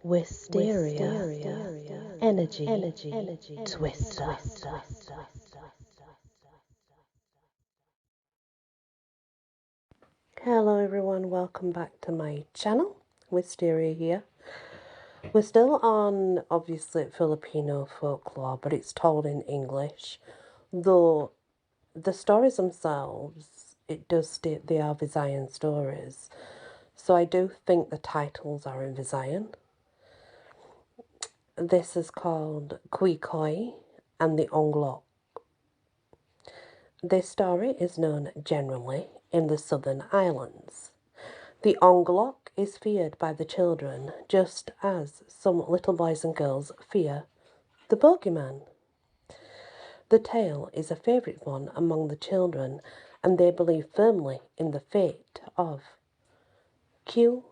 Wisteria, energy, twister. Hello everyone, welcome back to my channel. Wisteria here. We're still on, obviously, Filipino folklore, but it's told in English. Though the stories themselves, it does state they are Visayan stories. So I do think the titles are in Visayan. This is called Quicoy and The Ongloc. This story is known generally in the southern islands. The Ongloc is feared by the children, just as some little boys and girls fear the bogeyman. The tale is a favourite one among the children, and they believe firmly in the fate of Q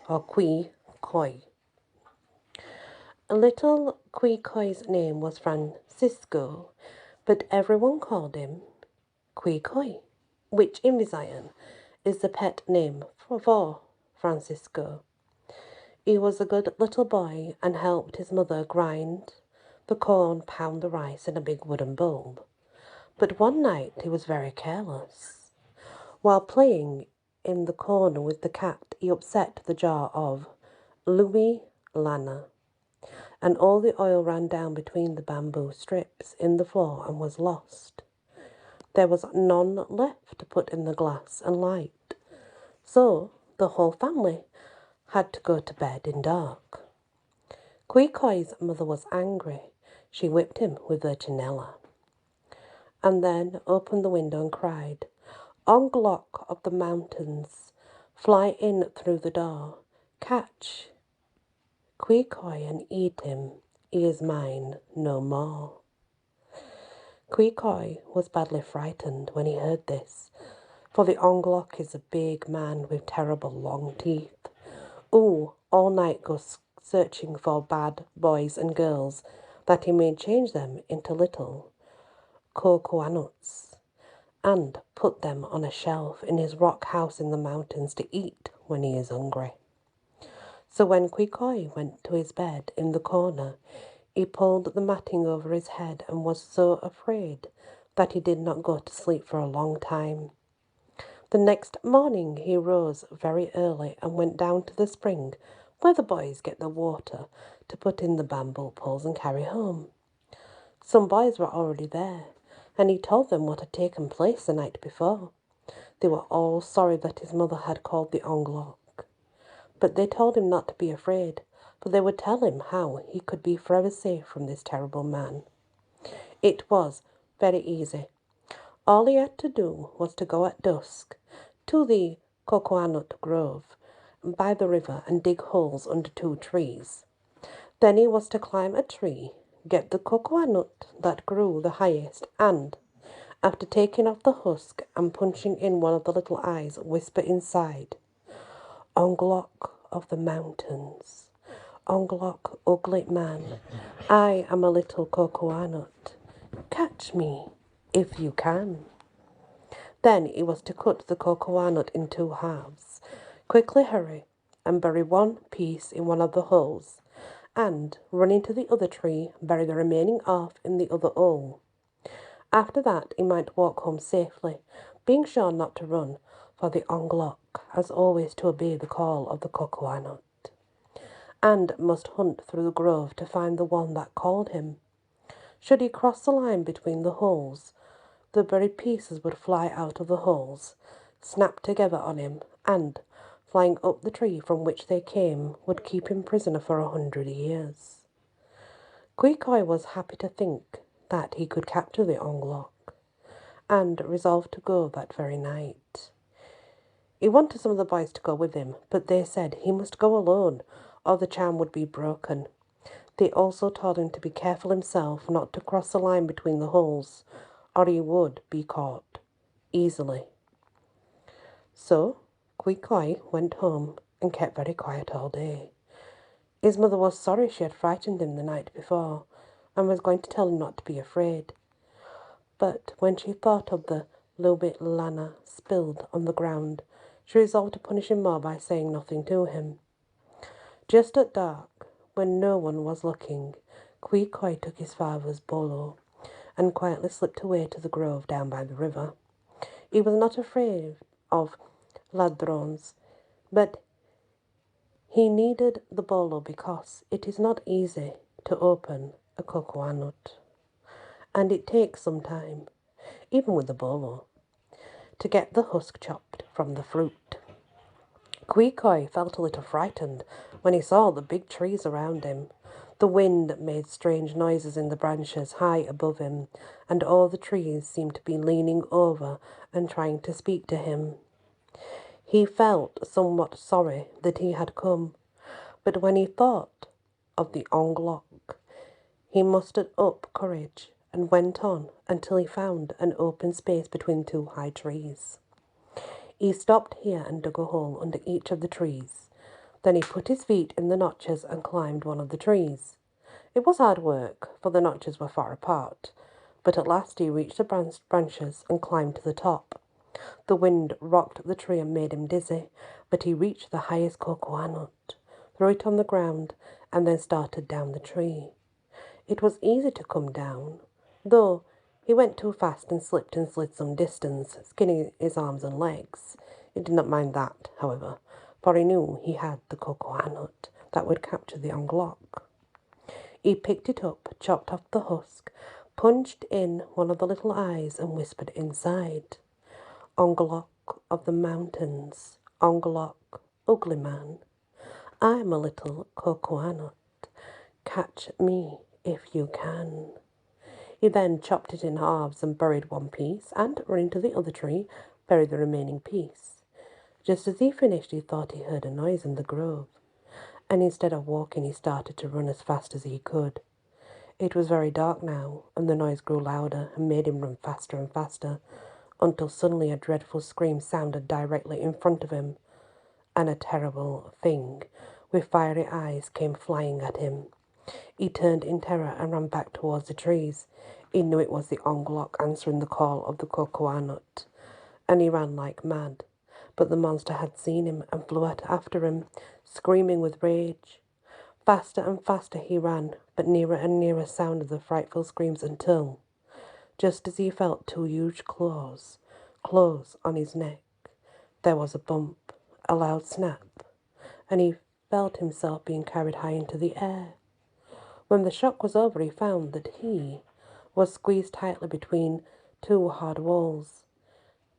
or Quicoy. Little Quicoy's name was Francisco, but everyone called him Quicoy, which in Visayan is the pet name for Francisco. He was a good little boy and helped his mother grind the corn, pound the rice in a big wooden bowl. But one night he was very careless. While playing in the corner with the cat, he upset the jar of Louis Lana, and all the oil ran down between the bamboo strips in the floor and was lost. There was none left to put in the glass and light, so the whole family had to go to bed in dark. Quicoy's mother was angry. She whipped him with her chinella, and then opened the window and cried, "Ongloc of the mountains, fly in through the door, catch Quicoy and eat him, he is mine no more." Quicoy was badly frightened when he heard this, for the Ongloc is a big man with terrible long teeth, who all night goes searching for bad boys and girls that he may change them into little cocoanuts and put them on a shelf in his rock house in the mountains to eat when he is hungry. So when Quicoy went to his bed in the corner, he pulled the matting over his head and was so afraid that he did not go to sleep for a long time. The next morning he rose very early and went down to the spring where the boys get the water to put in the bamboo poles and carry home. Some boys were already there, and he told them what had taken place the night before. They were all sorry that his mother had called the Ongloc, but they told him not to be afraid, for they would tell him how he could be forever safe from this terrible man. It was very easy. All he had to do was to go at dusk to the cocoanut grove by the river and dig holes under 2 trees. Then he was to climb a tree, get the cocoanut that grew the highest, and, after taking off the husk and punching in one of the little eyes, whisper inside, "Ongloc of the mountains, Ongloc, ugly man, I am a little cocoanut. Catch me if you can." Then he was to cut the cocoanut in 2 halves, quickly hurry, and bury one piece in one of the holes, and, running to the other tree, bury the remaining half in the other hole. After that he might walk home safely, being sure not to run, for the Ongloc has always to obey the call of the cocoanut, and must hunt through the grove to find the one that called him. Should he cross the line between the holes, the buried pieces would fly out of the holes, snap together on him, and, flying up the tree from which they came, would keep him prisoner for 100 years. Quicoy was happy to think that he could capture the Ongloc, and resolved to go that very night. He wanted some of the boys to go with him, but they said he must go alone, or the charm would be broken. They also told him to be careful himself not to cross the line between the holes, or he would be caught easily. So Quicoy went home and kept very quiet all day. His mother was sorry she had frightened him the night before, and was going to tell him not to be afraid. But when she thought of the Louis Lana spilled on the ground, she resolved to punish him more by saying nothing to him. Just at dark, when no one was looking, Quicoy took his father's bolo and quietly slipped away to the grove down by the river. He was not afraid of ladrones, but he needed the bolo because it is not easy to open a cocoa nut, and it takes some time, even with the bolo, to get the husk chopped from the fruit. Quicoy felt a little frightened when he saw the big trees around him. The wind made strange noises in the branches high above him, and all the trees seemed to be leaning over and trying to speak to him. He felt somewhat sorry that he had come, but when he thought of the Ongloc, he mustered up courage and went on until he found an open space between two high trees. He stopped here and dug a hole under each of the trees. Then he put his feet in the notches and climbed one of the trees. It was hard work, for the notches were far apart, but at last he reached the branches and climbed to the top. The wind rocked the tree and made him dizzy, but he reached the highest cocoa nut, threw it on the ground, and then started down the tree. It was easy to come down, though he went too fast and slipped and slid some distance, skinning his arms and legs. He did not mind that, however, for he knew he had the cocoa nut that would capture the Ongloc. He picked it up, chopped off the husk, punched in one of the little eyes, and whispered inside, "Ongloc of the mountains, Ongloc, ugly man, I am a little cocoa nut. Catch me if you can." He then chopped it in halves and buried one piece, and, running to the other tree, buried the remaining piece. Just as he finished, he thought he heard a noise in the grove, and instead of walking, he started to run as fast as he could. It was very dark now, and the noise grew louder and made him run faster and faster, until suddenly a dreadful scream sounded directly in front of him, and a terrible thing with fiery eyes came flying at him. He turned in terror and ran back towards the trees. He knew it was the Ongloc answering the call of the cocoa nut, and he ran like mad. But the monster had seen him and flew after him, screaming with rage. Faster and faster he ran, but nearer and nearer sounded the frightful screams until, just as he felt two huge claws close on his neck, there was a bump, a loud snap, and he felt himself being carried high into the air. When the shock was over, he found that he was squeezed tightly between two hard walls,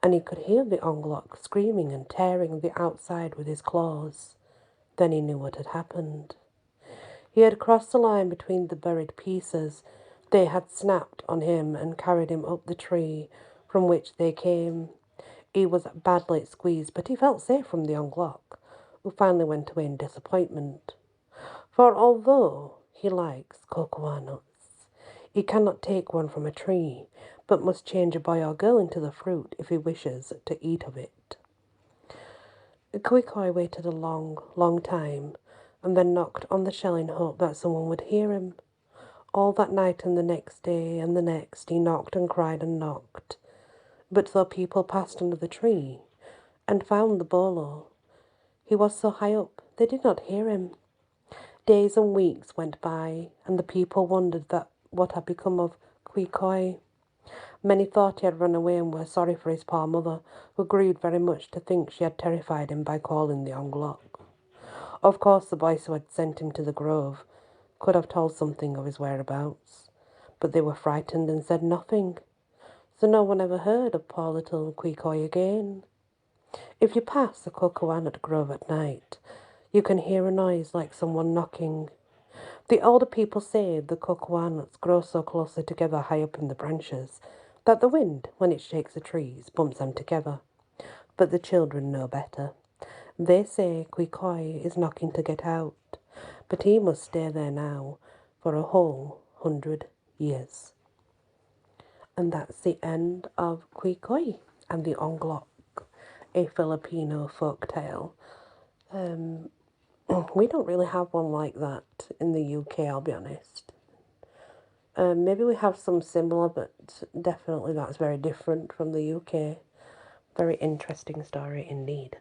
and he could hear the Ongloc screaming and tearing the outside with his claws. Then he knew what had happened. He had crossed the line between the buried pieces. They had snapped on him and carried him up the tree from which they came. He was badly squeezed, but he felt safe from the Ongloc, who finally went away in disappointment. For although he likes cocoa nuts, he cannot take one from a tree, but must change a boy or girl into the fruit if he wishes to eat of it. Quicoy waited a long, long time, and then knocked on the shell in hope that someone would hear him. All that night and the next day and the next, he knocked and cried and knocked. But though people passed under the tree and found the bolo, he was so high up they did not hear him. Days and weeks went by, and the people wondered what had become of Quicoy. Many thought he had run away and were sorry for his poor mother, who grieved very much to think she had terrified him by calling the Ongloc. Of course, the boys who had sent him to the grove could have told something of his whereabouts, but they were frightened and said nothing, so no one ever heard of poor little Quicoy again. If you pass the cocoa nut grove at night, you can hear a noise like someone knocking. The older people say the cocoa nuts grow so closely together high up in the branches that the wind, when it shakes the trees, bumps them together. But the children know better. They say Quicoy is knocking to get out, but he must stay there now for a whole 100 years. And that's the end of Quicoy and the Ongloc, a Filipino folk tale. We don't really have one like that in the UK, I'll be honest. Maybe we have some similar, but definitely that's very different from the UK. Very interesting story indeed.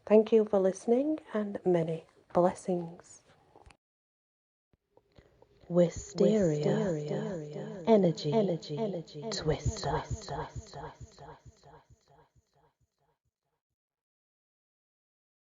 Thank you for listening, and many Blessings. Wisteria. Energy. Twister.